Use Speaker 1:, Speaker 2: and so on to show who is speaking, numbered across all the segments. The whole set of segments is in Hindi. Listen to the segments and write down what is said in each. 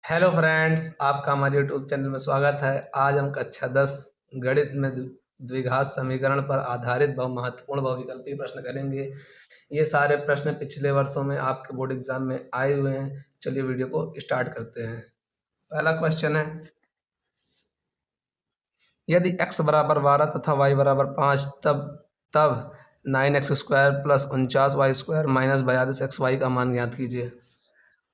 Speaker 1: हेलो फ्रेंड्स, आपका हमारे यूट्यूब चैनल में स्वागत है। आज हम कक्षा 10 गणित में द्विघात समीकरण पर आधारित बहु महत्वपूर्ण बहुविकल्पीय प्रश्न करेंगे। ये सारे प्रश्न पिछले वर्षों में आपके बोर्ड एग्जाम में आए हुए हैं। चलिए वीडियो को स्टार्ट करते हैं। पहला क्वेश्चन है, यदि x बराबर 12 तथा y बराबर 5 तब 9x² plus 49y² minus 42xy का मान ज्ञात कीजिए।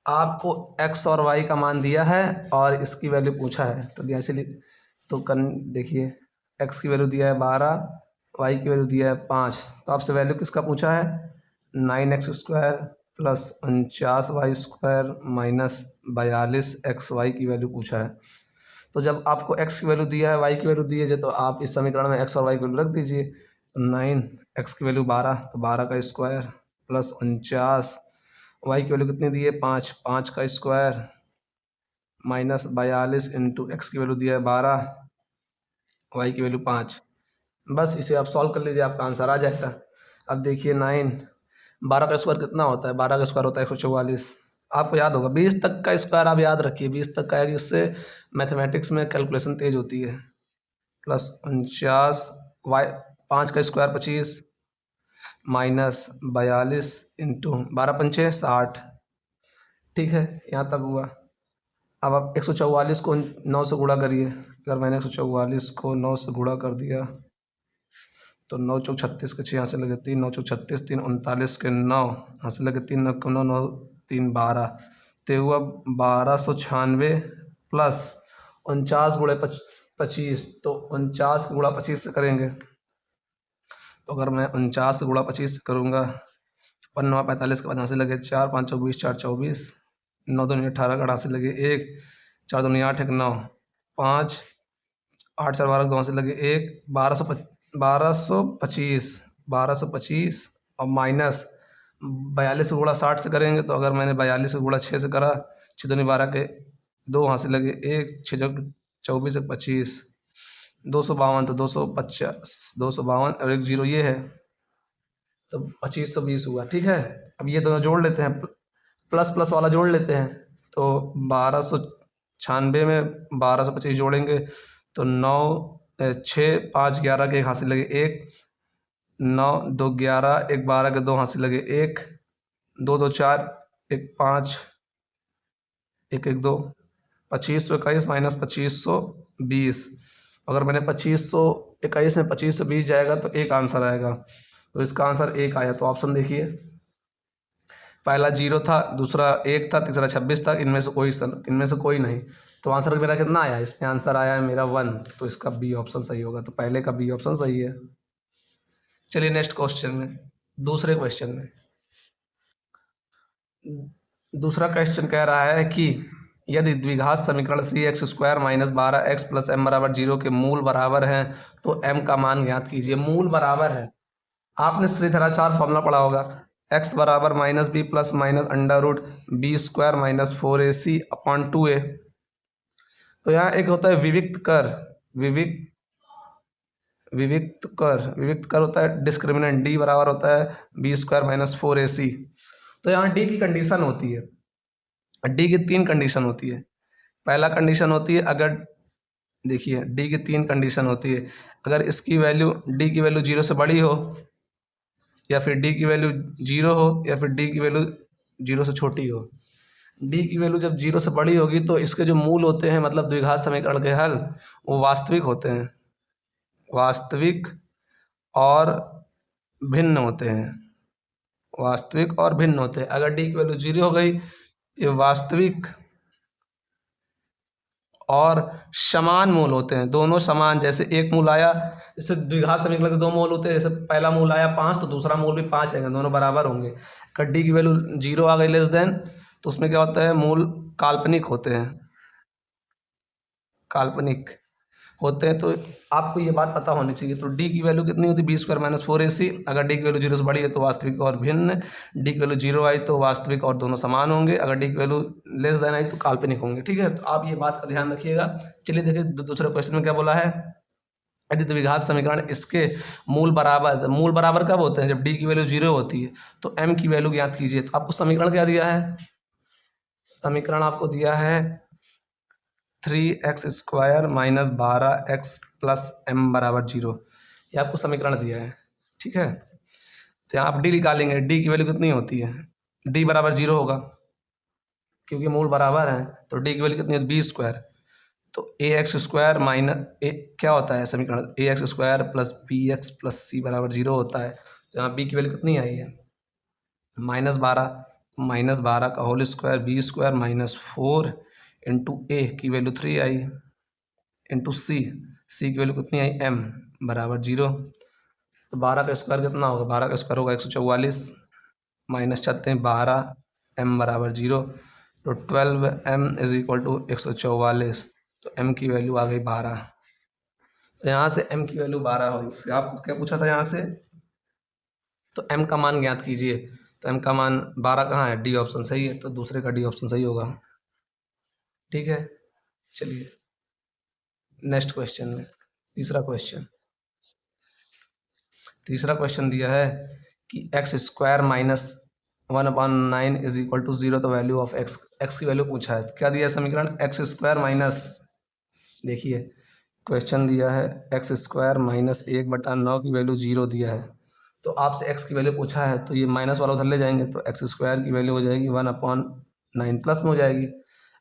Speaker 1: आपको x और y का मान दिया है और इसकी वैल्यू पूछा है, तो जैसे तो देखिए x की वैल्यू दिया है 12, y की वैल्यू दिया है 5। तो आपसे वैल्यू किसका पूछा है? 9x² plus 49y² minus 42xy की वैल्यू पूछा है। तो जब आपको x की वैल्यू दिया है, y की वैल्यू दी है, तो आप इस समीकरण में x और y की वैल्यू रख दीजिए। तो 9x की वैल्यू 12, तो 12 का स्क्वायर प्लस 49, y की वैल्यू कितनी दी है? 5, 5 का स्क्वायर माइनस 42 इंटू एक्स की वैल्यू दिया है 12, y की वैल्यू 5। बस इसे आप सॉल्व कर लीजिए, आपका आंसर आ जाएगा। अब देखिए 12 का स्क्वायर कितना होता है? 12 का स्क्वायर होता है 144। आपको याद होगा 20 तक का स्क्वायर आप याद रखिए, 20 तक का है कि उससे मैथमेटिक्स में कैलकुलेशन तेज होती है। प्लस 49, वाई 5 का स्क्वायर 25 माइनस 42 इंटू 12 पंचे 60। ठीक है, यहाँ तक हुआ। अब आप 144 को 9 से गुणा करिए। अगर मैंने 144 को 9 से गुणा कर दिया तो 9 चौक 36 के 6 यहाँ से लगे 3, 9 चौक 36, 3 39 के 9 यहाँ से लगे 3, 9 9 9 3 12, तो हुआ 1296 प्लस 49 गुणे 25। तो 49 गुणा 25 से करेंगे, तो अगर मैं 49 गुणा 25 से करूँगा, 55 45 के बाद यहाँ से लगे 4, 5 चौक 20, 4 24, 9 दूनी 18 का यहाँ से लगे 1, 4 दूनी 8 1 9 5, 8 4 12 से लगे 1, 1225 और माइनस 42 गुणा 60 से करेंगे। तो अगर मैंने 42 गुणा 6 से करा, 6 दूनी 12 के 2 वहाँ से लगे 1, 6 24 1 25, 252, तो 252 और एक जीरो ये है, तो 2520 हुआ। ठीक है, अब ये दोनों जोड़ लेते हैं, प्लस प्लस वाला जोड़ लेते हैं। तो 1296 में 1225 जोड़ेंगे तो 9 6 5 11 के 1 हाथ से लगे 1, 9 2 11, 1 12 के 2 हाथ से लगे 1, 2 2 4, 1 5, 1 1 2, 2521 माइनस 2520। अगर मैंने 2521 में 2520 जाएगा तो एक आंसर आएगा, तो इसका आंसर 1 आया। तो ऑप्शन देखिए, पहला 0 था, दूसरा 1 था, तीसरा 26 था, इनमें से कोई नहीं। तो आंसर मेरा कितना आया? इसमें आंसर आया है मेरा 1, तो इसका बी ऑप्शन सही होगा। तो पहले का बी ऑप्शन सही है। चलिए नेक्स्ट क्वेश्चन में, दूसरे क्वेश्चन में दूसरा क्वेश्चन कह रहा है कि यदि द्विघात समीकरण 3x² minus 12x plus m बराबर 0 के मूल बराबर हैं तो m का मान ज्ञात कीजिए। मूल बराबर है, आपने श्रीधराचार्य फॉर्मूला पढ़ा होगा, x बराबर minus B plus minus under root b² minus 4ac upon 2a। तो यहाँ एक होता है विविक्त कर, विविक्त कर होता है डिस्क्रिमिनेंट, d बराबर होता है b² माइनस 4ac। तो यहाँ d की कंडीशन होती है, डी की 3 कंडीशन होती है। पहला कंडीशन होती है, अगर देखिए डी की 3 कंडीशन होती है, अगर इसकी वैल्यू डी की वैल्यू 0 से बड़ी हो, या फिर डी की वैल्यू 0 हो, या फिर डी की वैल्यू 0 से छोटी हो। डी की वैल्यू जब 0 से बड़ी होगी तो इसके जो मूल होते हैं, मतलब द्विघात समीकरण के हल, वो वास्तविक होते हैं, वास्तविक और भिन्न होते हैं, वास्तविक और भिन्न होते हैं। अगर डी की वैल्यू 0 हो गई, ये वास्तविक और समान मूल होते हैं, दोनों समान। जैसे एक मूल आया, जैसे द्विघात समीकरण के 2 मूल होते हैं, जैसे पहला मूल आया 5 तो दूसरा मूल भी 5 आएगा, दोनों बराबर होंगे। अगर डी की वैल्यू 0 आ गई लेस देन, तो उसमें क्या होता है, मूल काल्पनिक होते हैं, काल्पनिक होते हैं। तो आपको ये बात पता होनी चाहिए। तो डी की वैल्यू कितनी होती है? b² minus 4ac। अगर डी की वैल्यू 0 से बड़ी है तो वास्तविक और भिन्न, डी की वैल्यू 0 आई तो वास्तविक और दोनों समान होंगे, अगर डी की वैल्यू लेस देन आई तो काल्पनिक होंगे। ठीक है, तो आप ये बात का ध्यान रखिएगा। चलिए देखिए दूसरे क्वेश्चन में क्या बोला है, यदि द्विघात समीकरण इसके मूल बराबर कब होते हैं? जब डी की वैल्यू 0 होती है। तो m की वैल्यू ज्ञात कीजिए। तो आपको समीकरण क्या दिया है? समीकरण आपको दिया है 3x² minus 12x plus m बराबर 0, ये आपको समीकरण दिया है। ठीक है, तो यहाँ आप डी निकालेंगे। डी की वैल्यू कितनी होती है? डी बराबर 0 होगा, क्योंकि मूल बराबर है, तो डी की वैल्यू कितनी होती है? b²। तो ax² माइनस ए क्या होता है समीकरण? ax² plus bx plus c बराबर 0 होता है। तो यहाँ b की वैल्यू कितनी आई है? -12 का whole square b² minus 4 into A की वैल्यू 3 आई इंटू सी की वैल्यू कितनी आई? m बराबर 0। तो 12 का स्क्वायर कितना होगा? 12 का स्क्वायर होगा 144 माइनस 12 m बराबर 0। तो 12m इज इक्वल टू 144। तो m की वैल्यू आ गई 12। तो यहाँ से m की वैल्यू 12 होगी। आपको क्या पूछा था यहाँ से? तो m का मान ज्ञात कीजिए। तो m का मान 12 कहाँ है? डी ऑप्शन सही है, तो दूसरे का डी ऑप्शन सही होगा। ठीक है, चलिए नेक्स्ट क्वेश्चन में तीसरा क्वेश्चन दिया है कि x² minus 1/9 is equal to 0, तो वैल्यू ऑफ x की वैल्यू पूछा है। तो क्या दिया है समीकरण? x² माइनस, देखिए क्वेश्चन दिया है x² माइनस 1/9 की वैल्यू 0 दिया है। तो आपसे x की वैल्यू पूछा है, तो ये माइनस वाला उधर ले जाएंगे, तो x² की वैल्यू हो जाएगी 1/9 प्लस में हो जाएगी।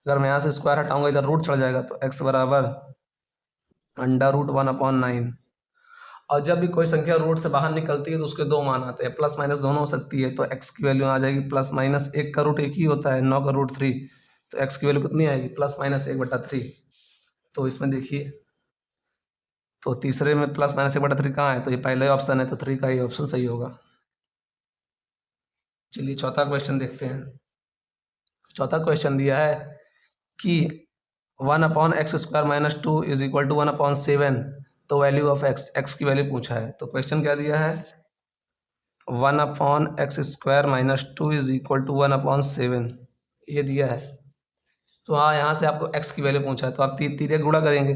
Speaker 1: अगर मैं यहाँ से स्क्वायर हटाऊंगा, इधर रूट चढ़ जाएगा, तो x बराबर √1/9। और जब भी कोई संख्या रूट से बाहर निकलती है तो उसके दो मान आते हैं, प्लस माइनस दोनों हो सकती है। तो x की वैल्यू आ जाएगी प्लस माइनस 1 का रूट 1 ही होता है, 9 का रूट 3। तो x की वैल्यू कितनी आएगी? Plus minus 1/3। तो इसमें देखिए, तो तीसरे में प्लस माइनस 1/3 कहाँ है? तो ये पहले ऑप्शन है, तो 3 का ही ऑप्शन सही होगा। चलिए चौथा क्वेश्चन देखते हैं। चौथा क्वेश्चन दिया है कि 1/x² minus 2 is equal to 1/7, तो वैल्यू ऑफ x की वैल्यू पूछा है। तो क्वेश्चन क्या दिया है? 1/x² minus 2 is equal to 1/7, ये दिया है। तो हाँ, यहाँ से आपको x की वैल्यू पूछा है, तो आप तीर गुणा करेंगे।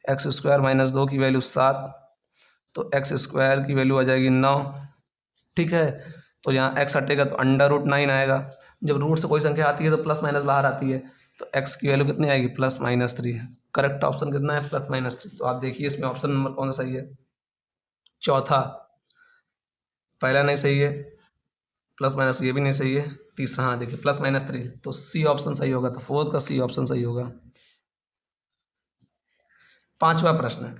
Speaker 1: x² माइनस 2 की वैल्यू 7, तो x² की वैल्यू आ जाएगी 9। ठीक है, तो यहाँ x हटेगा तो √9 आएगा। जब रूट से कोई संख्या आती है तो प्लस माइनस बाहर आती है, तो x की वैल्यू कितनी आएगी? +-3। करेक्ट ऑप्शन कितना है? +-3। तो आप देखिए इसमें ऑप्शन नंबर कौन सा सही है? चौथा, पहला नहीं सही है, प्लस माइनस ये भी नहीं सही है, तीसरा हाँ देखिए +-3, तो सी ऑप्शन सही होगा। तो फोर्थ का सी ऑप्शन सही होगा। पांचवा प्रश्न,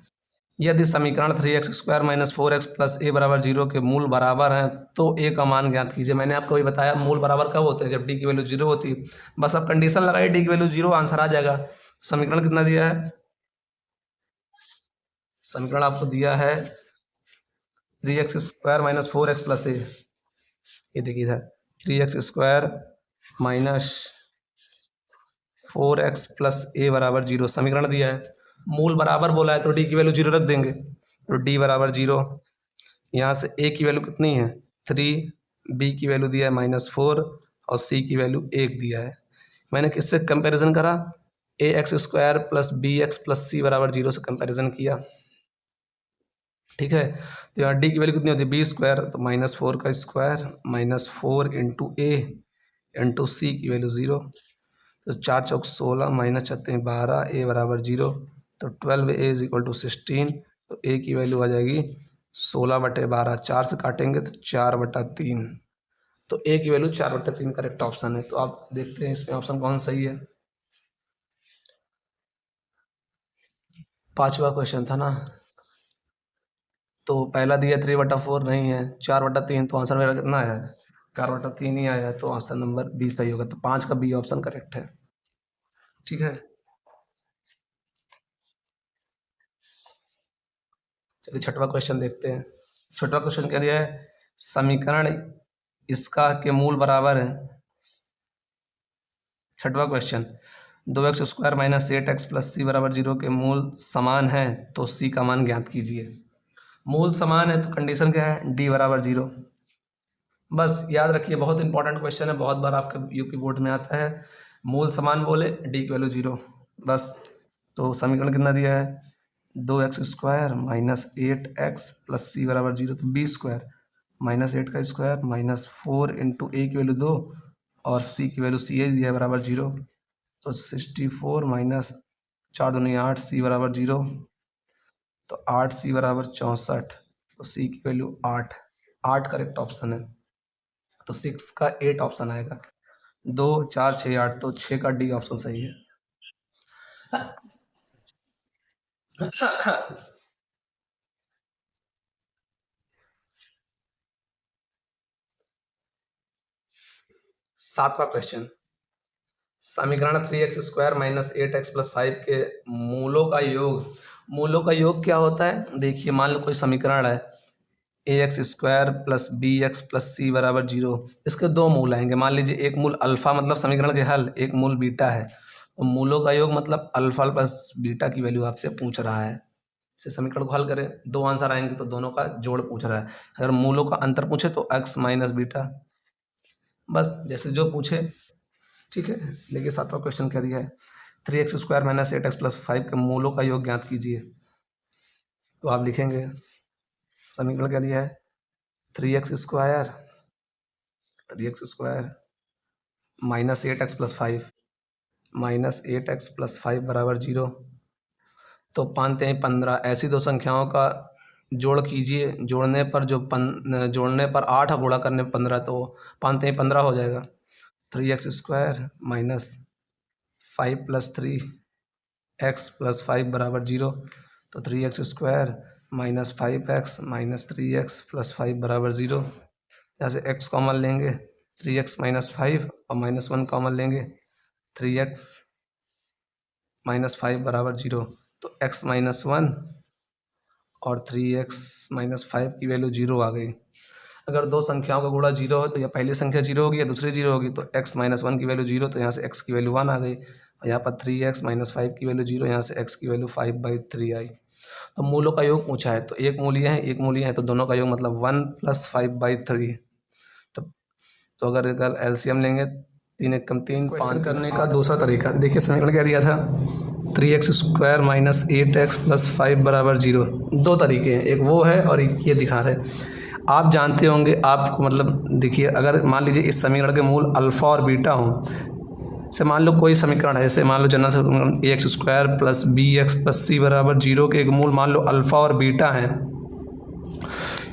Speaker 1: यदि समीकरण 3x² minus 4x plus a बराबर 0 के मूल बराबर हैं तो a का मान ज्ञात कीजिए। मैंने आपको भी बताया मूल बराबर कब होते हैं? जब d की वैल्यू 0 होती है। बस अब कंडीशन लगाइए, d की वैल्यू 0, आंसर आ जाएगा। समीकरण कितना दिया है? समीकरण आपको दिया है 3x² minus 4x plus a। ये देखिए इधर 3x² minus 4x plus a बराबर 0 समीकरण दिया है। मूल बराबर बोला है तो d की वैल्यू 0 रख देंगे, तो d बराबर 0। यहाँ से a की वैल्यू कितनी है? 3, b की वैल्यू दिया है -4 और c की वैल्यू 1 दिया है। मैंने किससे कंपैरिजन करा? ax² plus bx plus c बराबर 0 से कंपैरिजन किया। ठीक है, तो यहाँ d की वैल्यू कितनी होती है? b², तो -4 का square -4 into a into C की वैल्यू 0, तो 4 चौक 16 माइनस 12 a बराबर 0, तो 12a इज इक्वल टू 16। तो a की वैल्यू आ जाएगी 16/12, 4 से काटेंगे तो 4/3, तो a की वैल्यू 4/3 करेक्ट ऑप्शन है। तो आप देखते हैं इसमें ऑप्शन कौन सही है। पांचवा क्वेश्चन था ना, तो पहला दिया 3/4 नहीं है, 4/3, तो आंसर मेरा कितना है? 4/3 ही आया है, तो ऑप्शन नंबर बी सही होगा। तो 5 का बी ऑप्शन करेक्ट है। ठीक है, चलिए छठवां क्वेश्चन देखते हैं। छठवां क्वेश्चन क्या दिया है? समीकरण इसका के मूल बराबर है। छठवां question, 2x² minus 8x plus c बराबर 0 के मूल समान है तो c का मान ज्ञात कीजिए। मूल समान है तो कंडीशन क्या है? d बराबर 0। बस याद रखिए, बहुत इंपॉर्टेंट क्वेश्चन है, बहुत बार आपके यूपी बोर्ड में आता है। मूल समान बोले, d की वैल्यू 0, बस। तो समीकरण कितना दिया है? 2x² minus 8x plus c बराबर 0, तो b² माइनस 8 का स्क्वायर -4 इंटू a की वैल्यू 2 और c की वैल्यू c दिया है बराबर 0, तो 64 माइनस 4 दूनी 8, सी बराबर 0, तो 8 सी बराबर 64, तो सी की वैल्यू 8, 8 करेक्ट ऑप्शन है। तो 6 का 8 ऑप्शन आएगा। 2 4 6 8, तो 6 का डी ऑप्शन सही है। 7वां क्वेश्चन, समीकरण 3x² माइनस 8x+5 के मूलों का योग क्या होता है? देखिए, मान लो कोई समीकरण है ax² प्लस bx प्लस सी बराबर 0, इसके दो मूल आएंगे। मान लीजिए एक मूल अल्फा मतलब समीकरण के हल, एक मूल बीटा है, तो मूलों का योग मतलब अल्फा प्लस बीटा की वैल्यू आपसे पूछ रहा है। इसे समीकरण को हल करें, दो आंसर आएंगे, तो दोनों का जोड़ पूछ रहा है। अगर मूलों का अंतर पूछे तो x माइनस बीटा, बस जैसे जो पूछे। ठीक है, देखिए 7वां क्वेश्चन क्या दिया है, 3x² माइनस 8x+5 के मूलों का योग ज्ञात कीजिए। तो आप लिखेंगे, समीकरण क्या दिया है, 3x² माइनस 8x+5 बराबर 0। तो 5×3 = 15, ऐसी दो संख्याओं का जोड़ कीजिए, जोड़ने पर 8 और गुणा करने पर 15, तो 5×3 = 15 हो जाएगा। 3x² माइनस 5+3x+5 बराबर 0, तो 3x² minus 5x minus 3x+5 बराबर 0। यहाँ से x कॉमन लेंगे, 3x माइनस 5 और -1 कॉमन लेंगे, 3x माइनस 5 बराबर 0। तो x माइनस 1 और 3x-5 की वैल्यू 0 आ गई। अगर दो संख्याओं का गुणा 0 हो तो या पहली संख्या 0 होगी या दूसरी 0 होगी, तो x-1 की वैल्यू 0, तो यहाँ से x की वैल्यू 1 आ गई, और यहाँ पर 3x-5 की वैल्यू 0, यहाँ से x की वैल्यू 5/3 आई। तो मूलों का योग पूछा है, तो एक मूल ये है, एक मूल ये है, तो दोनों का योग मतलब 1 + 5/3। तो अगर एलसीएम लेंगे, 3 × 3 5 करने का दूसरा तरीका, देखिए समीकरण क्या दिया था, 3x² माइनस 8x+5 बराबर 0। दो तरीके हैं, एक वो है और एक ये दिखा रहे हैं। आप जानते होंगे, आपको मतलब देखिए, अगर मान लीजिए इस समीकरण के मूल अल्फ़ा और बीटा हों, से मान लो कोई समीकरण है, जैसे मान लो जनरल समीकरण ax² प्लस bx प्लस सी बराबर 0 के एक मूल मान लो अल्फ़ा और बीटा है,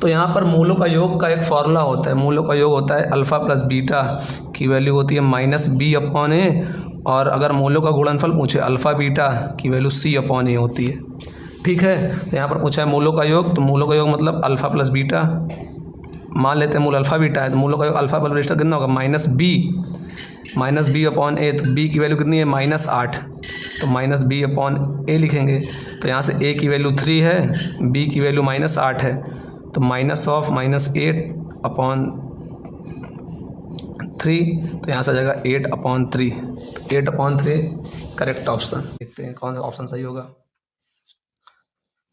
Speaker 1: तो यहाँ पर मूलों का योग का एक फॉर्मूला होता है। मूलों का योग होता है अल्फ़ा प्लस बीटा की वैल्यू होती है -b/a, और अगर मूलों का गुणनफल पूछे अल्फ़ा बीटा की वैल्यू c/a होती है। ठीक है, तो यहाँ पर पूछा है मूलों का योग, तो मूलों का योग मतलब अल्फ़ा प्लस बीटा, मान लेते हैं मूल अल्फ़ा बीटा है, तो मूलों का योग अल्फ़ा प्लस बीटा कितना होगा, -b/a, तो b की वैल्यू कितनी है, -8, तो -b/a लिखेंगे। तो यहाँ से a की वैल्यू 3 है, b की वैल्यू -8 है, तो -8/3, तो यहाँ से आ जाएगा 8/3, तो 8/3 करेक्ट ऑप्शन। देखते हैं कौन सा ऑप्शन सही होगा।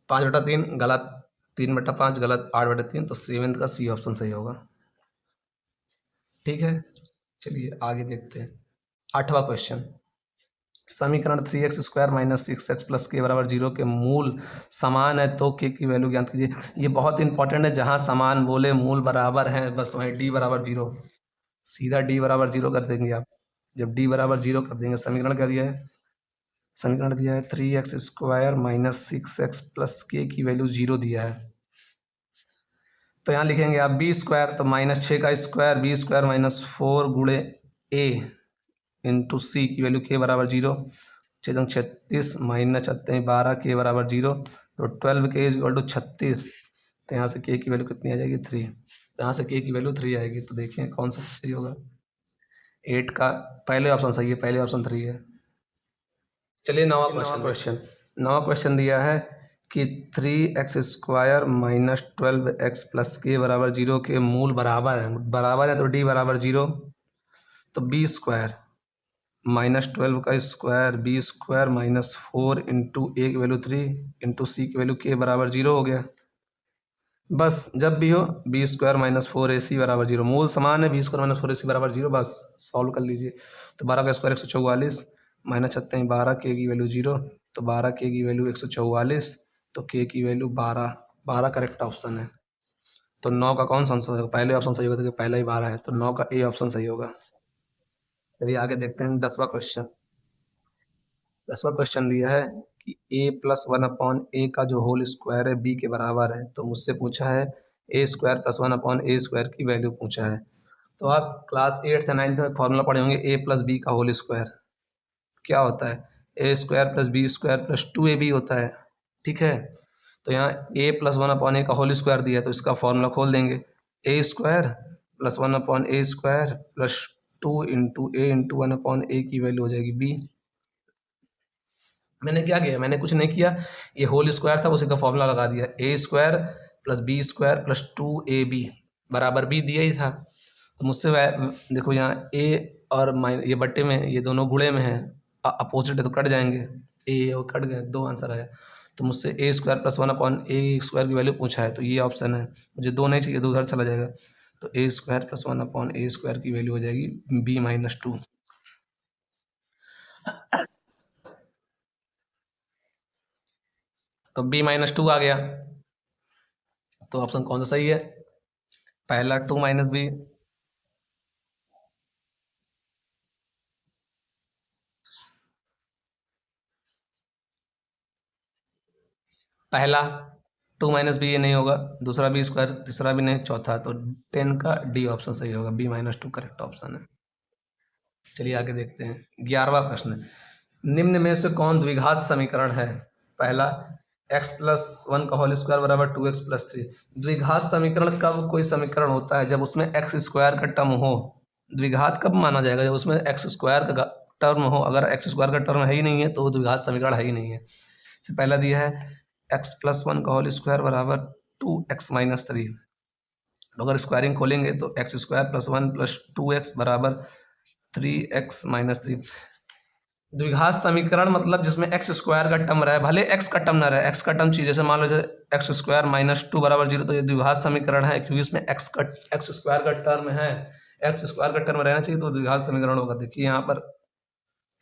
Speaker 1: 5/3 गलत, 3/5 गलत, 8/3, तो 7th का सी ऑप्शन सही होगा। ठीक है, चलिए आगे देखते हैं। 8वां क्वेश्चन, समीकरण 3x² माइनस 6x+k बराबर 0 के मूल समान है, तो k की वैल्यू ज्ञात कीजिए। ये बहुत इंपॉर्टेंट है, जहाँ समान बोले मूल बराबर हैं, बस वहीं d बराबर 0, सीधा d बराबर 0 कर देंगे आप। जब d बराबर 0 कर देंगे, समीकरण क्या दिया है, समीकरण दिया है 3x² माइनस 6x+k की वैल्यू 0 दिया है। तो यहाँ लिखेंगे आप b², तो -6 का स्क्वायर, b² -4 गुणे a इंटू सी की वैल्यू k बराबर 0, 6×36 -12 k बराबर 0, तो 12k = 36। तो यहाँ से k की वैल्यू कितनी आ जाएगी, 3। तो यहाँ से k की वैल्यू 3 आएगी, तो देखिए कौन सा सही होगा। 8 का पहले ऑप्शन सही है, पहले ऑप्शन 3 है। चलिए नवा क्वेश्चन, नवा क्वेश्चन दिया है कि 3x² माइनस 12x+k बराबर 0 के मूल बराबर है, तो d बराबर 0, तो b² -12 का स्क्वायर, b² -4 इंटू a की वैल्यू 3 इंटू सी की वैल्यू k बराबर 0 हो गया। बस जब भी हो b² -4ac बराबर 0, मूल समान है, b² -4ac बराबर 0, बस सॉल्व कर लीजिए। तो 12 का स्क्वायर 144, -36 12, k की वैल्यू 0, तो 12k की वैल्यू 144, तो k की वैल्यू 12, 12 करेक्ट ऑप्शन है। तो 9 का कौन सा आंसर होगा, पहले ऑप्शन सही होगा, तो पहला ही 12 है, तो 9 का ए ऑप्शन सही होगा। चलिए आगे देखते हैं 10वां क्वेश्चन, 10वां क्वेश्चन दिया है कि ए प्लस वन अपॉन ए का जो होल स्क्वायर है बी के बराबर है, तो मुझसे पूछा है A square plus one upon A square की वैल्यू पूछा है। तो आप क्लास 8th या 9th में फॉर्मूला पढ़े होंगे ए प्लस बी का होल स्क्वायर क्या होता है, A square plus B square plus two A B होता है। ठीक है, तो यहाँ A plus one upon A का होल स्क्वायर दिया है तो इसका फॉर्मूला खोल देंगे, A square plus one upon A square plus two one upon A की वैल्यू हो जाएगी बी। मैंने क्या किया, मैंने कुछ नहीं किया, ये होल स्क्वायर था उसी का फॉर्मूला लगा दिया, A square plus B square plus two A B बराबर बी दिया ही था। तो मुझसे देखो यहाँ ए और माइन ये बट्टे में, ये दोनों गुणे में है, अपोजिट है तो कट जाएंगे, ए और कट गए, दो आंसर आया। तो मुझसे ए square plus one upon A square की वैल्यू पूछा है, तो ये ऑप्शन है, मुझे दो नहीं चाहिए, दो उधर चला जाएगा। तो ए square plus one upon A square की वैल्यू हो जाएगी बी माइनस टू। तो बी माइनस टू आ गया, तो ऑप्शन कौन सा सही है, पहला टू माइनस बी। पहला टू माइनस बी ये नहीं होगा, दूसरा बी स्क्वायर, तीसरा भी नहीं, चौथा, तो 10 का डी ऑप्शन सही होगा, B minus two correct option है। चलिए आगे देखते हैं 11वां प्रश्न, निम्न में से कौन द्विघात समीकरण है, पहला एक्स प्लस वन का होल स्क्वायर बराबर टू एक्स प्लस थ्री। द्विघात समीकरण कब कोई समीकरण होता है, जब उसमें एक्स स्क्वायर का टर्म हो। द्विघात कब माना जाएगा, जब उसमें एक्स स्क्वायर का टर्म हो, अगर एक्स स्क्वायर का टर्म है ही नहीं है तो वो द्विघात समीकरण है ही नहीं है। इससे पहला दिया है एक्स प्लस वन का होल स्क्वायर बराबर टू एक्स माइनस थ्री, अगर स्क्वायरिंग खोलेंगे तो x square plus one plus two x बराबर थ्री एक्स माइनस थ्री। द्विघात समीकरण मतलब जिसमें एक्स स्क्वायर का टर्म रहे, भले एक्स का टर्म ना रहे, एक्स का टर्म चाहिए, जैसे मान लो जैसे एक्स स्क्वायर माइनस टू बराबर जीरो, तो ये द्विघात समीकरण है क्योंकि इसमें एक्स स्क्वायर का टर्म है, एक्स स्क्वायर का टर्म रहना चाहिए तो द्विघात समीकरण होगा। देखिए यहाँ पर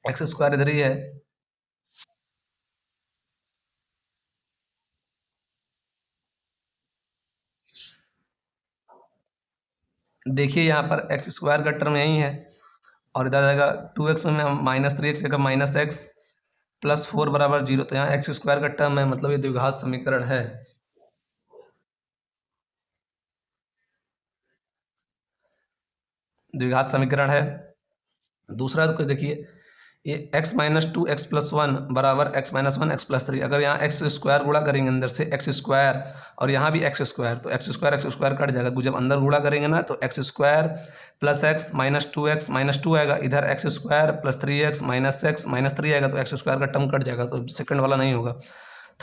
Speaker 1: एक्स स्क्वायर इधर ही है, देखिए यहाँ पर एक्स स्क्वायर का टर्म यही है, और इधर जाएगा टू एक्स में माइनस थ्री एक्स जगह माइनस एक्स प्लस फोर बराबर जीरो, तो यहाँ एक्स स्क्वायर का टर्म है, मतलब ये द्विघात समीकरण है। द्विघात समीकरण है। दूसरा तो देखिए ये x minus two X plus one बराबर X minus one X plus three, अगर यहाँ एक्स स्क्वायर गुणा करेंगे अंदर से एक्स स्क्वायर, और यहाँ भी एक्स स्क्वायर, तो एक्स स्क्वायर कट जाएगा, जब अंदर गुणा करेंगे ना तो x square plus x minus two आएगा, इधर x square plus three x minus three आएगा, तो एक्स स्क्वायर का टर्म कट जाएगा, तो सेकंड वाला नहीं होगा।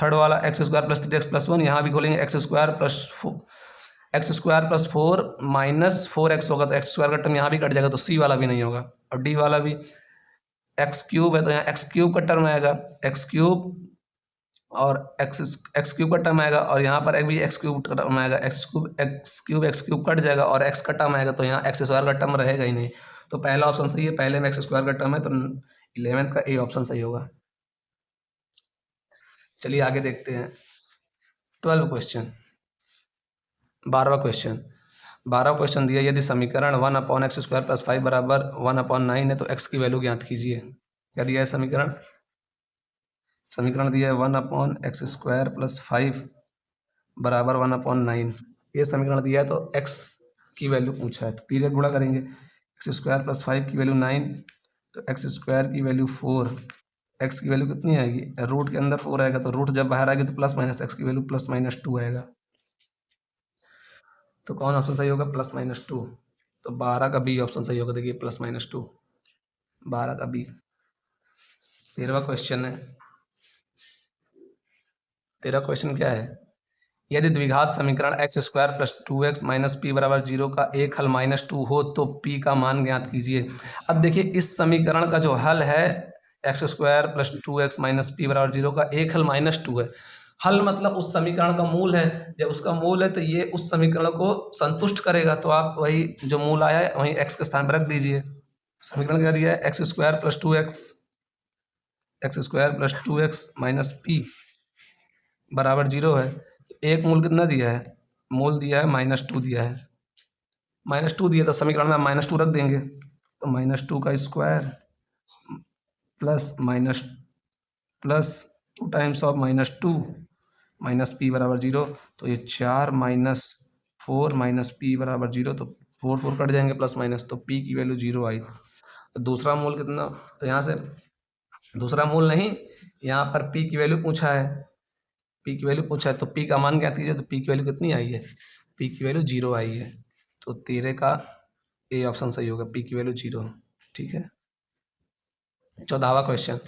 Speaker 1: थर्ड वाला x square plus three x plus one, यहाँ भी खोलेंगे x square plus four minus four x होगा, तो एक्स स्क्वायर का टर्म यहाँ भी कट जाएगा, तो सी वाला भी नहीं होगा। और डी वाला भी एक्स क्यूब है, तो यहाँ एक्स क्यूब का टर्म आएगा, एक्स क्यूब और एक्स क्यूब का टर्म आएगा, और यहाँ पर भी एक्स क्यूब का टर्म आएगा, एक्स क्यूब कट जाएगा और एक्स का टर्म आएगा, तो यहाँ एक्स स्क्वायर का टर्म रहेगा ही नहीं। तो पहला ऑप्शन सही है, पहले में एक्स स्क्वायर का टर्म है, तो 11th का ए ऑप्शन सही होगा। चलिए आगे देखते हैं 12 क्वेश्चन। 12वां क्वेश्चन दिया, यदि समीकरण one upon x square plus five बराबर वन अपॉन नाइन है तो एक्स की वैल्यू ज्ञात कीजिए। क्या दिया है समीकरण, समीकरण दिया है one upon x square plus five बराबर वन अपॉन नाइन, ये समीकरण दिया है, तो एक्स की वैल्यू पूछा है, तो तीन गुणा करेंगे, एक्स स्क्वायर प्लस फाइव की वैल्यू नाइन, तो एक्स स्क्वायर की वैल्यू फोर, एक्स की वैल्यू कितनी आएगी, रूट के अंदर फोर आएगा, तो रूट जब बाहर आएगी तो प्लस माइनस, एक्स की वैल्यू प्लस माइनस टू आएगा। तो कौन ऑप्शन सही होगा, प्लस माइनस टू। तो 12 का बी ऑप्शन सही होगा, देखिए प्लस माइनस टू, 12 का बी। 13वां क्वेश्चन है, 13वां क्वेश्चन क्या है, यदि द्विघात समीकरण x square plus to x minus P बराबर जीरो का एक हल माइनस टू हो तो पी का मान ज्ञात कीजिए। अब देखिए इस समीकरण का जो हल है x square plus to x minus P बराबर जीरो का एक हल माइनस टू है, हल मतलब उस समीकरण का मूल है, जब उसका मूल है तो ये उस समीकरण को संतुष्ट करेगा, तो आप वही जो मूल आया है वहीं एक्स के स्थान पर रख दीजिए। समीकरण क्या दिया है, x square plus to x minus P बराबर जीरो है, तो एक मूल कितना दिया है, मूल दिया है माइनस टू दिया है, माइनस टू दिया तो समीकरण में माइनस टू रख देंगे, तो माइनस टू का square plus minus plus 2 times of -2 minus P बराबर 0। तो ये 4 माइनस 4 माइनस पी बराबर 0, तो 4 4 कट जाएंगे प्लस माइनस, तो पी की वैल्यू 0 आई। तो दूसरा मूल कितना, तो यहाँ से दूसरा मूल नहीं, यहाँ पर पी की वैल्यू पूछा है, पी की वैल्यू पूछा है, तो पी का मान ज्ञात कीजिए। तो पी की वैल्यू कितनी आई है, पी की वैल्यू 0 आई है। तो 13 का ए ऑप्शन सही होगा, पी की वैल्यू 0। ठीक है। 14वां क्वेश्चन,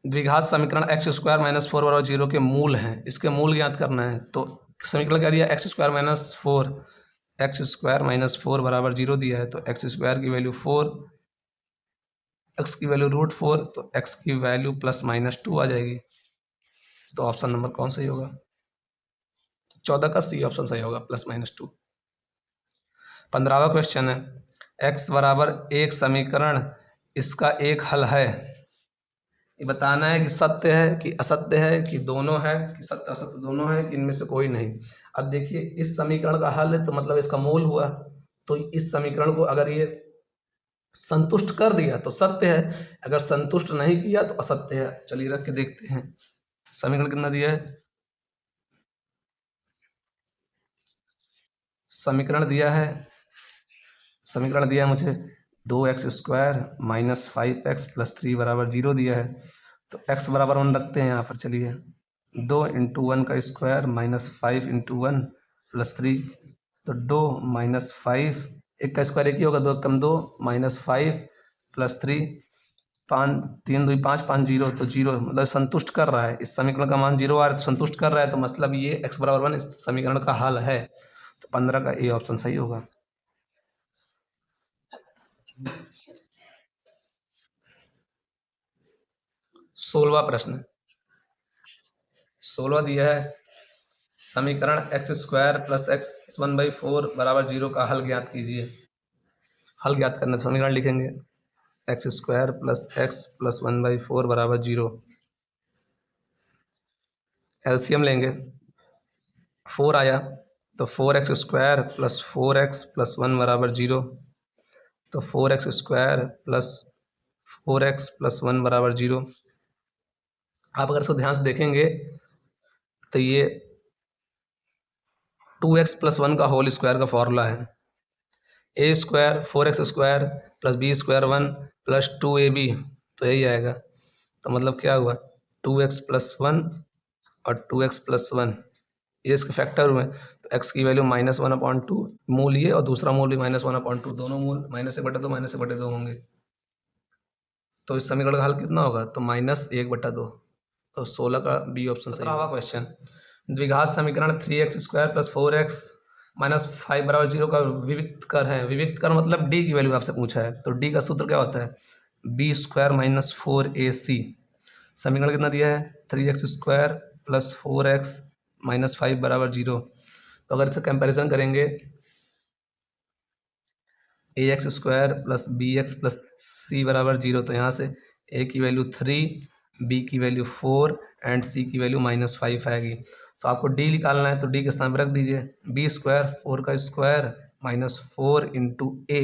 Speaker 1: द्विघात समीकरण एक्स स्क्वायर माइनस 4 बराबर 0 के मूल हैं, इसके मूल ज्ञात करना है। तो समीकरण क्या दिया, x square minus 4, x square minus 4 बराबर 0 दिया है। तो एक्स स्क्वायर की वैल्यू 4, एक्स की वैल्यू √4, तो एक्स की वैल्यू प्लस -2 आ जाएगी। तो ऑप्शन नंबर कौन सही होगा, 14 का सी ऑप्शन सही होगा, +-2। 15वां क्वेश्चन है, एक्स बराबर एक समीकरण इसका एक हल है। ये बताना है कि सत्य है कि असत्य है, कि दोनों है, कि सत्य असत्य दोनों है, कि इनमें से कोई नहीं। अब देखिए, इस समीकरण का हल है तो मतलब इसका मूल हुआ। तो इस समीकरण को अगर ये संतुष्ट कर दिया तो सत्य है, अगर संतुष्ट नहीं किया तो असत्य है। चलिए रख के देखते हैं। समीकरण कितना दिया है, समीकरण दिया है, समीकरण दिया है मुझे 2x² माइनस 5x प्लस 3 बराबर 0 दिया है। तो x बराबर 1 रखते हैं यहाँ पर। चलिए, 2 × 1 का स्क्वायर माइनस 5 × 1 प्लस 3, तो 2 माइनस 5, एक का स्क्वायर एक ही होगा, 2 कम 2 माइनस 5 प्लस 3, 5 3 2 5 5 0, तो 0 मतलब संतुष्ट कर रहा है। इस समीकरण का मान 0 आ रहा है तो संतुष्ट कर रहा है, तो मतलब ये x बराबर 1 इस समीकरण का हल है। तो 15 का ए ऑप्शन सही होगा। 16वां प्रश्न, 16 दिया है, समीकरण x² प्लस x 1/4 बराबर 0 का हल ज्ञात कीजिए। हल ज्ञात करना, समीकरण लिखेंगे x² प्लस x प्लस 1/4 बराबर 0। एलसीएम लेंगे, 4 आया तो 4x² प्लस 4x प्लस 1 बराबर 0। तो 4x² प्लस 4x प्लस 1 बराबर 0। आप अगर इसको ध्यान से देखेंगे तो ये 2x प्लस 1 का होल स्क्वायर का फॉर्मूला है। a² 4x² plus b² 1 plus 2ab, तो यही आएगा। तो मतलब क्या हुआ, 2x प्लस 1 और 2x प्लस 1, ये इसके फैक्टर हुए। तो x की वैल्यू -1/2, मूल ये और दूसरा मूल भी -1/2, दोनों मूल -1/2 -1/2 होंगे। तो इस समीकरण का हल कितना होगा, तो -1/2। तो 16 का बी ऑप्शन सही। 17वां क्वेश्चन, द्विघात समीकरण 3x² प्लस 4x माइनस 5 बराबर 0 का विविक्त कर है। विविक्त कर मतलब डी की वैल्यू आपसे पूछा है। तो डी का सूत्र क्या होता है, b² माइनस 4ac। समीकरण कितना दिया है, 3x² प्लस 4x माइनस 5 बराबर 0। तो अगर इसे कंपैरिजन करेंगे, ax² plus bx plus c बराबर 0, तो यहाँ से a की वैल्यू 3, b की वैल्यू 4 एंड c की वैल्यू -5 आएगी। तो आपको d निकालना है, तो d के स्थान पर रख दीजिए b² 4 का square minus 4 into a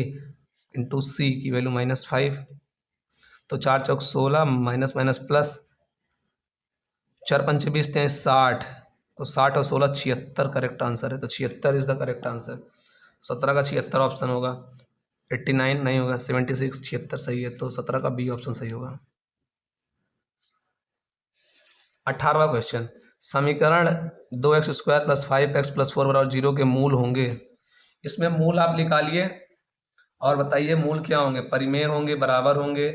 Speaker 1: into C की वैल्यू -5। तो 4 चौक 16 माइनस माइनस प्लस, 4 पंचे 20 60। तो 60 और 16 76 करेक्ट आंसर है। तो 76 इज द करेक्ट आंसर। 17 का 76 ऑप्शन होगा, 89 नहीं होगा, 76 76 सही है। तो 17 का बी ऑप्शन सही होगा। 18वां क्वेश्चन, समीकरण 2x² प्लस 5x प्लस 4 बराबर 0 के मूल होंगे। इसमें मूल आप निकालिए और बताइए मूल क्या होंगे, परिमेय होंगे, बराबर होंगे,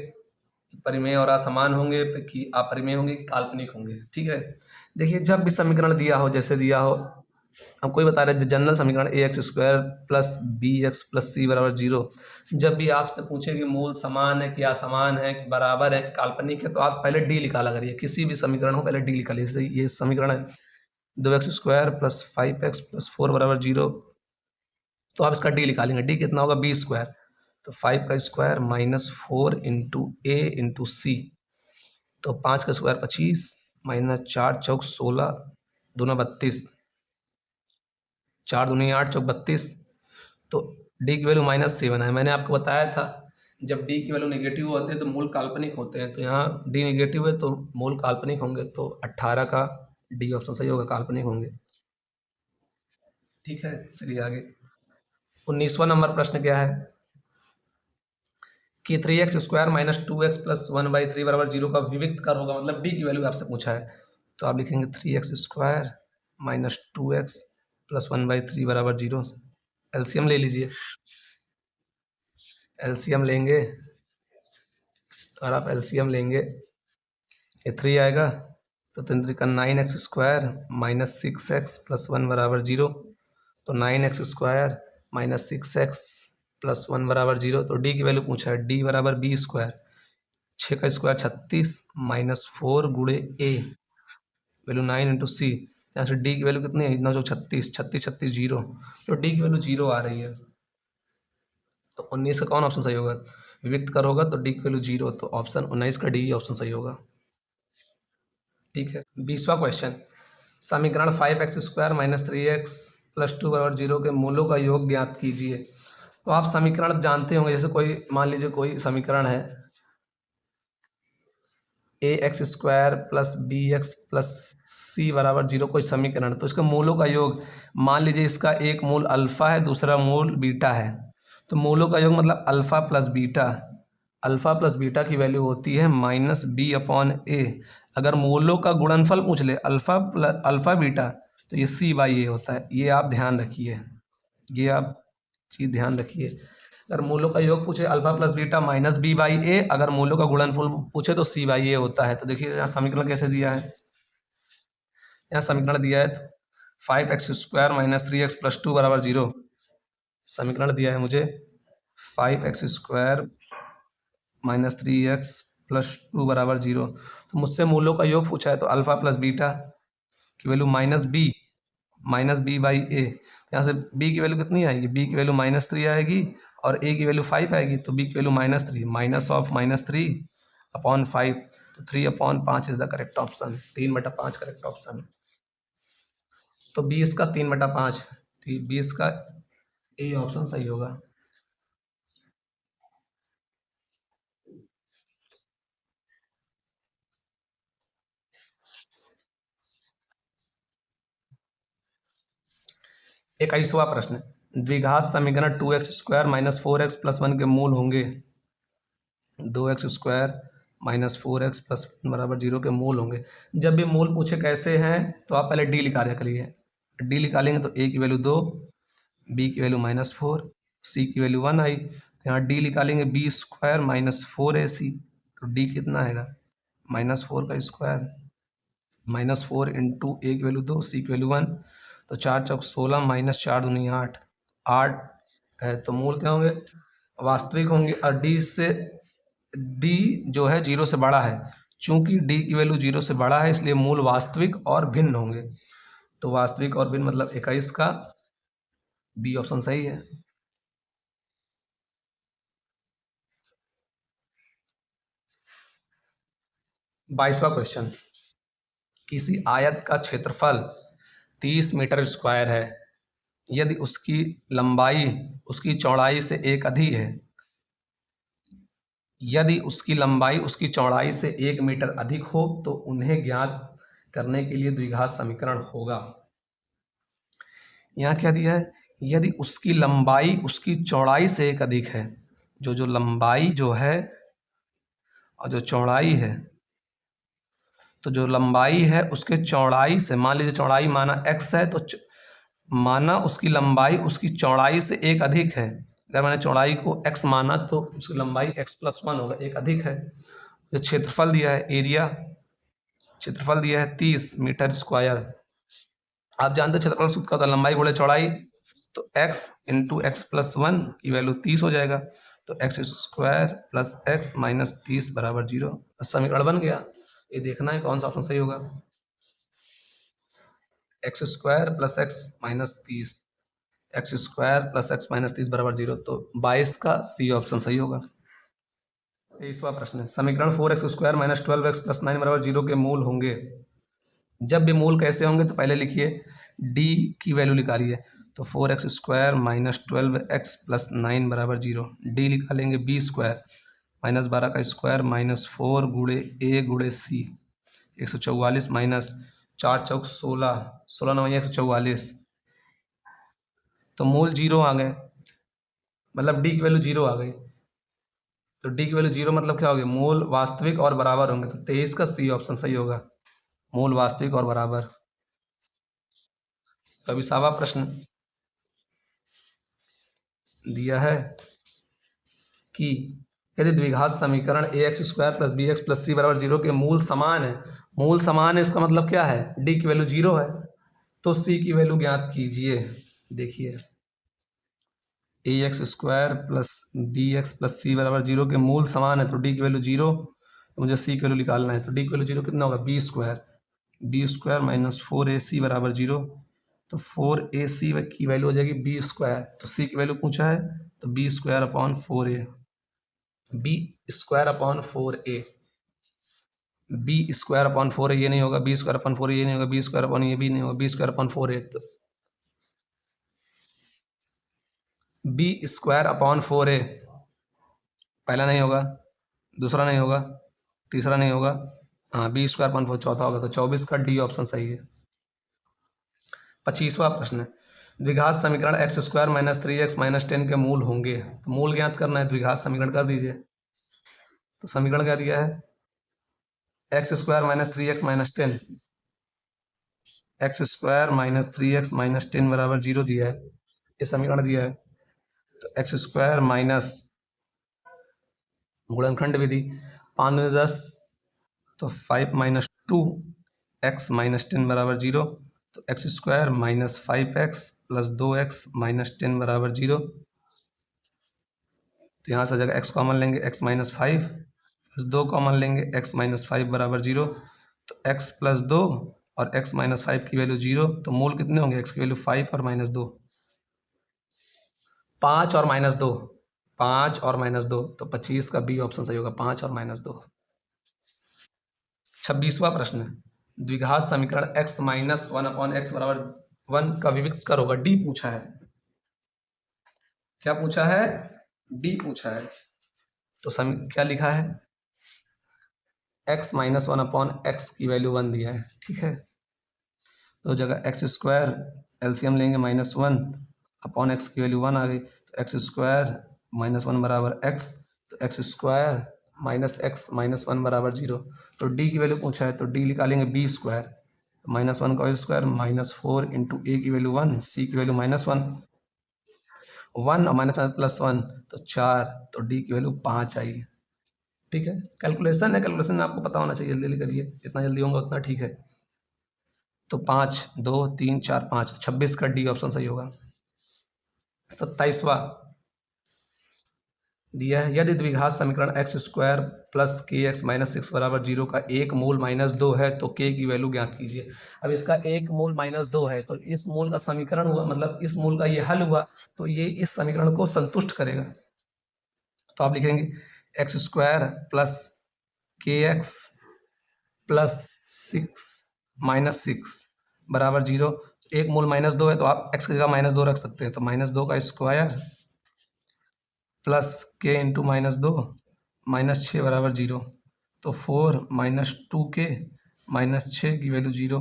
Speaker 1: परिमेय और असमान होंगे, कि अपरिमेय होंगे, कि काल्पनिक होंगे। ठीक है। देखिए, जब भी समीकरण दिया हो, जैसे दिया हो, हम कोई बता रहे जनरल समीकरण ax² plus bx plus c बराबर 0, जब भी आपसे पूछे कि मूल समान है कि असमान है कि बराबर है कि काल्पनिक है, तो आप पहले डी निकाला करिए। किसी भी समीकरण हो पहले डी निकालिए। जैसे ये समीकरण है 2x² प्लस 5x प्लस 4 बराबर 0, तो आप इसका डी निकालेंगे। डी कितना होगा, b²। तो 5 का स्क्वायर माइनस 4 इंटू ए इंटू सी, तो 5 का स्क्वायर 25 माइनस 4 चौक 16 दूना 32, 4 दूनी 8 चौक 32। तो डी की वैल्यू -7 है। मैंने आपको बताया था जब डी की वैल्यू नेगेटिव होते हैं तो मूल काल्पनिक होते हैं, तो यहाँ डी नेगेटिव है तो मूल काल्पनिक होंगे, तो 18 का डी ऑप्शन सही होगा, काल्पनिक होंगे। ठीक है, चलिए आगे। 19वां नंबर प्रश्न क्या है कि 3x² माइनस 2x प्लस 1/3 बराबर 0 का विविक्त कर होगा, मतलब डी की वैल्यू आपसे पूछा है, तो आप लिखेंगे 3x² माइनस 2x प्लस 1/3 बराबर 0। एलसीएम ले लीजिए, एलसीएम लेंगे, और आप एलसीएम लेंगे, ये 3 आएगा, तो 3 का 9x² माइनस 6x प्लस 1 बराबर 0, तो 9x² माइनस 6x प्लस 1 बराबर 0, तो डी की वैल्यू पूछा है, डी बराबर b², 6 का स्क्वायर 36 माइनस 4 गुणे ए वैल्यू 9 इंटू सी, यहाँ से डी की वैल्यू कितनी है, 9 36, 36 36 0, तो डी की वैल्यू 0 आ रही है, तो 19 का कौन ऑप्शन सही होगा, विविक्त कर होगा तो डी की वैल्यू 0, तो ऑप्शन 19 का डी ऑप्शन सही होगा। ठीक है, 20वां क्वेश्चन, समीकरण 5x² माइनस 3x प्लस 2 बराबर 0 के मूलों का योग ज्ञात कीजिए। तो आप समीकरण जानते होंगे, जैसे कोई मान लीजिए कोई समीकरण है ax² plus bx plus c बराबर 0, कोई समीकरण, तो इसके मूलों का योग, मान लीजिए इसका एक मूल अल्फ़ा है, दूसरा मूल बीटा है, तो मूलों का योग मतलब alpha plus beta, alpha plus beta की वैल्यू होती है माइनस b/a। अगर मूलों का गुणनफल पूछ ले अल्फ़ा बीटा, तो ये c/a होता है, ये आप ध्यान रखिए, ये आप चीज़ ध्यान रखिए। अगर मूलों का योग पूछे alpha plus beta minus b/a, अगर मूलों का गुणनफल पूछे तो c/a होता है। तो देखिए यहाँ समीकरण कैसे दिया है, यहाँ समीकरण दिया है 5x² माइनस 3x प्लस 2 बराबर 0, समीकरण दिया है मुझे 5x² माइनस 3x प्लस 2 बराबर 0, तो मुझसे मूलों का योग पूछा है, तो अल्फा प्लस बीटा की वैल्यू माइनस b/a, यहाँ से b की वैल्यू कितनी आएगी, b की वैल्यू -3 आएगी और a की वैल्यू 5 आएगी, तो b की वैल्यू -3, माइनस ऑफ -3/5, तो 3/5 is the correct option, 3/5 correct option. तो 20 का 3/5, 20 का ए ऑप्शन सही होगा। एक 21वां प्रश्न, द्विघात समीकरण 2x² माइनस 4x प्लस 1 के मूल होंगे, 2x² माइनस 4x प्लस 1 बराबर 0 के मूल होंगे। जब भी मूल पूछे कैसे हैं, तो आप पहले डी निकाल करिए, डी निकालेंगे तो a की वैल्यू 2, b की वैल्यू -4, c की वैल्यू 1 आई, तो यहाँ डी निकालेंगे b² माइनस 4ac, तो डी कितना आएगा -4 का स्क्वायर -4 इंटू a की वैल्यू 2, c की वैल्यू 1, तो 4 चौक 16 माइनस 4 दूनी 8, 8 है, तो मूल क्या होंगे, वास्तविक होंगे, और डी जो है 0 से बड़ा है, चूंकि डी की वैल्यू 0 से बड़ा है इसलिए मूल वास्तविक और भिन्न होंगे, तो वास्तविक और भिन्न मतलब 21 का बी ऑप्शन सही है। 22वां क्वेश्चन, किसी आयत का क्षेत्रफल 30 मीटर स्क्वायर है, यदि उसकी लंबाई उसकी चौड़ाई से एक अधिक है, यदि उसकी लंबाई उसकी चौड़ाई से 1 मीटर अधिक हो तो उन्हें ज्ञात करने के लिए द्विघात समीकरण होगा। यहाँ क्या दिया है, यदि उसकी लंबाई उसकी चौड़ाई से एक अधिक है, जो लंबाई जो है और जो चौड़ाई है, तो जो लंबाई है उसके चौड़ाई से, मान लीजिए चौड़ाई माना x है, तो माना उसकी लंबाई उसकी चौड़ाई से एक अधिक है, अगर मैंने चौड़ाई को x माना तो उसकी लंबाई x+1 होगा, एक अधिक है। जो क्षेत्रफल दिया है, एरिया क्षेत्रफल दिया है 30 मीटर स्क्वायर, आप जानते हैं क्षेत्रफल सूत्र का होता है लंबाई गुणे चौड़ाई, तो x इंटू x+1 की वैल्यू 30 हो जाएगा, तो x² प्लस x माइनस 30 बराबर 0, समीकरण बन गया। ये देखना है कौन सा ऑप्शन सही होगा, x² plus x minus 30, x² plus x minus 30 बराबर 0, तो 22 का सी ऑप्शन सही होगा। 23वां प्रश्न है, समीकरण 4x² माइनस 12x प्लस 9 बराबर 0 के मूल होंगे। जब भी मूल कैसे होंगे तो पहले लिखिए डी की वैल्यू निकालिए, तो 4x² माइनस 12x+9 बराबर 0। डी निकालेंगे b² -12 का square minus 4 × a × c 144 minus 4 × 4 = 16, 16 9 144। तो मूल जीरो आ गए, मतलब डी की वैल्यू जीरो आ गई। तो डी की वैल्यू जीरो मतलब क्या हो गया, मूल वास्तविक और बराबर होंगे। तो 23 का सी ऑप्शन सही होगा, मूल वास्तविक और बराबर। तो अभी 7वां प्रश्न दिया है कि यदि द्विघात समीकरण ax² + bx + c = 0 के मूल समान है। मूल समान है इसका मतलब क्या है, डी की वैल्यू जीरो है, तो सी की वैल्यू ज्ञात कीजिए। देखिए ax² + bx + c = 0 के मूल समान है, तो डी की वैल्यू जीरो, तो मुझे सी की वैल्यू निकालना है। तो डी की वैल्यू जीरो कितना होगा, b² माइनस 4ac = 0। तो 4ac की वैल्यू हो जाएगी b²। तो सी की वैल्यू पूछा है, तो b²/4a, b²/4a, b²/4a ये नहीं होगा, b²/4a ये नहीं होगा, b² ये भी नहीं होगा, b²/4a। तो b²/4a पहला नहीं होगा, दूसरा नहीं होगा, तीसरा नहीं होगा, हाँ b²/4 चौथा होगा। तो 24 का डी ऑप्शन सही है। 25वां प्रश्न है, द्विघात समीकरण x² - 3x - 10 के मूल होंगे। तो मूल ज्ञात करना है, द्विघात समीकरण कर दीजिए। तो समीकरण क्या दिया है, x² - 3x - 10, x² - 3x - 10 = 0 दिया है, ये समीकरण दिया है। तो x² माइनस गुणनखंड विधि 5 × 10, तो 5 - 2 x - 10 = 0। तो x² - 5x + 2x - 10 = 0। तो यहाँ से जगह x कॉमन लेंगे, x - 5 + 2 कॉमन लेंगे, x - 5 = 0। तो x + 2 और x - 5 की वैल्यू 0। तो मूल कितने होंगे, x की वैल्यू 5 और -2, 5 और -2, 5 और -2। तो 25 का बी ऑप्शन सही होगा, 5 और -2। 26वां प्रश्न है, द्विघात समीकरण x - 1/x = 1 का विविक्त कर होगा, डी पूछा है। क्या पूछा है, डी पूछा है। तो क्या लिखा है, x - 1/x की वैल्यू 1 दिया है, ठीक है। तो जगह x² एलसीएम लेंगे -1/x की वैल्यू 1 आ गई। तो x² - 1 = x, तो x² - x - 1 = 0। तो डी की वैल्यू पूछा है, तो डी निकालेंगे b², तो -1 का स्क्वायर -4 × a की वैल्यू 1, c की वैल्यू -1, 1 और -1 तो 4। तो डी की वैल्यू 5 आई, ठीक है। कैलकुलेशन है, कैलकुलेशन में आपको पता होना चाहिए, जल्दी जल्दी करिए, जितना जल्दी होगा उतना ठीक है। तो 5 2 3 4 5, तो 26 का डी ऑप्शन सही होगा। 27वां दिया है, यदि द्विघात समीकरण x² + kx - 6 = 0 का एक मूल -2 है, तो k की वैल्यू ज्ञात कीजिए। अब इसका एक मूल -2 है, तो इस मूल का समीकरण हुआ, मतलब इस मूल का ये हल हुआ, तो ये इस समीकरण को संतुष्ट करेगा। तो आप लिखेंगे x² + kx + 6 = 0। एक मूल -2 है, तो आप x की जगह -2 रख सकते हैं। तो -2 का स्क्वायर प्लस k × -2 -6 = 0। तो 4 - 2k -6 की वैल्यू 0।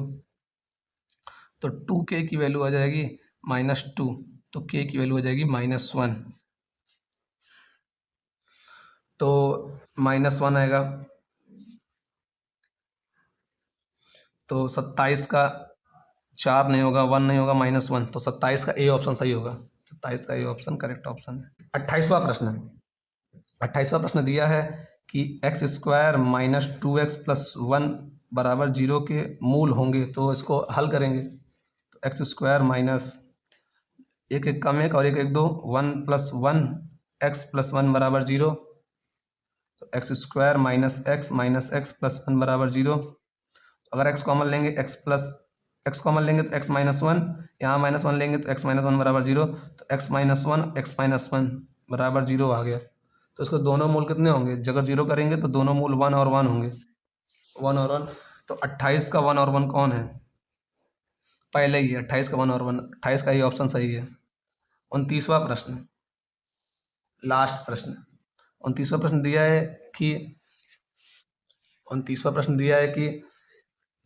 Speaker 1: तो 2k की वैल्यू आ जाएगी -2, तो k की वैल्यू आ जाएगी -1। तो -1 आएगा, तो 27 का 4 नहीं होगा, 1 नहीं होगा, -1। तो 27 का ए ऑप्शन सही होगा, 27 का ए ऑप्शन करेक्ट ऑप्शन है। 28वां प्रश्न है, 28वां प्रश्न दिया है कि x² - 2x + 1 = 0 के मूल होंगे। तो इसको हल करेंगे, तो x² माइनस एक एक कम एक और एक एक दो, 1 + 1 x + 1 = 0। तो x² - x - x + 1 = 0। अगर x कॉमन लेंगे, x कॉमन लेंगे तो x - 1, यहाँ -1 लेंगे तो x - 1 = 0। तो x - 1 x - 1 = 0 आ गया। तो इसको दोनों मूल कितने होंगे, अगर 0 करेंगे तो दोनों मूल 1 और 1 होंगे, 1 और 1। तो 28 का 1 और 1 कौन है, पहले ही है 28 का 1 और 1, 28 का ही ऑप्शन सही है। 29वां प्रश्न, लास्ट प्रश्न। 29वां प्रश्न दिया है कि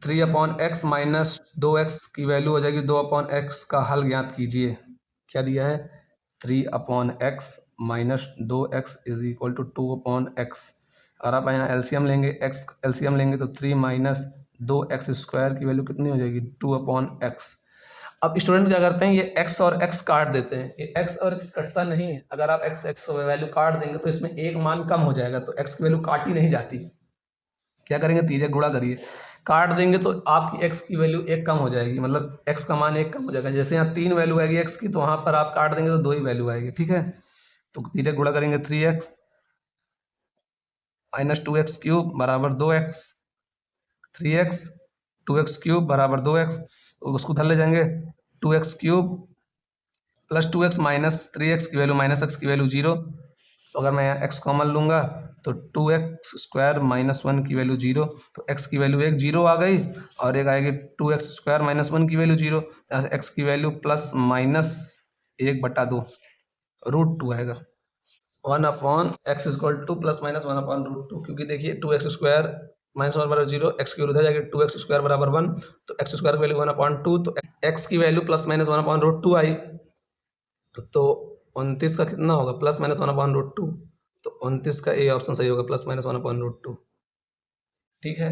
Speaker 1: 3/x माइनस 2x की वैल्यू हो जाएगी 2/x का हल ज्ञात कीजिए। क्या दिया है? 3/x minus 2x is equal to 2/x। अगर आप यहाँ एलसीएम लेंगे, x एलसीएम लेंगे तो 3 माइनस 2x स्क्वायर की वैल्यू कितनी हो जाएगी? 2/x। अब स्टूडेंट क्या करते हैं, ये x और x काट देते हैं। ये x और x कटता नहीं है। अगर आप x वैल्यू काट देंगे तो इसमें एक मान कम हो जाएगा, तो x की वैल्यू काटी नहीं जाती। क्या करेंगे? तीजे गुणा करिए, काट देंगे तो आपकी x की वैल्यू एक कम हो जाएगी, मतलब x का मान एक कम हो जाएगा। जैसे यहाँ 3 वैल्यू आएगी x की, तो वहाँ पर आप काट देंगे तो 2 ही वैल्यू आएगी। ठीक है, तो तीजे गुणा करेंगे 3x माइनस 2x क्यूब बराबर 2x, 3x 2x क्यूब बराबर 2x, उसको उधर ले जाएंगे 2x cube plus 2x minus 3x की वैल्यू माइनस x की वैल्यू 0। तो अगर मैं यहाँ x कॉमन लूँगा तो 2x स्क्वायर माइनस 1 की वैल्यू 0, तो x की वैल्यू 1 0 आ गई, और एक आएगी 2x स्क्वायर माइनस 1 की वैल्यू 0, यहाँ से x की वैल्यू प्लस माइनस 1/2 √2 आएगा। 1/x equal two plus minus 1/√2, क्योंकि देखिए 2x स्क्वायर माइनस 1 बराबर 0, x की वैल्यू उधर जाएगी 2x स्क्वायर बराबर 1, तो x स्क्वायर की वैल्यू 1/2, तो x की वैल्यू प्लस माइनस 1/√2 आई। तो 29 का कितना होगा? Plus minus 1/√2। तो 29 का ए ऑप्शन सही होगा, प्लस माइनस 1/√2। ठीक है,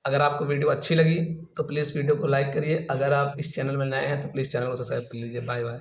Speaker 1: अगर आपको वीडियो अच्छी लगी तो प्लीज़ वीडियो को लाइक करिए। अगर आप इस चैनल में नए हैं तो प्लीज़ चैनल को सब्सक्राइब कर लीजिए। Bye bye.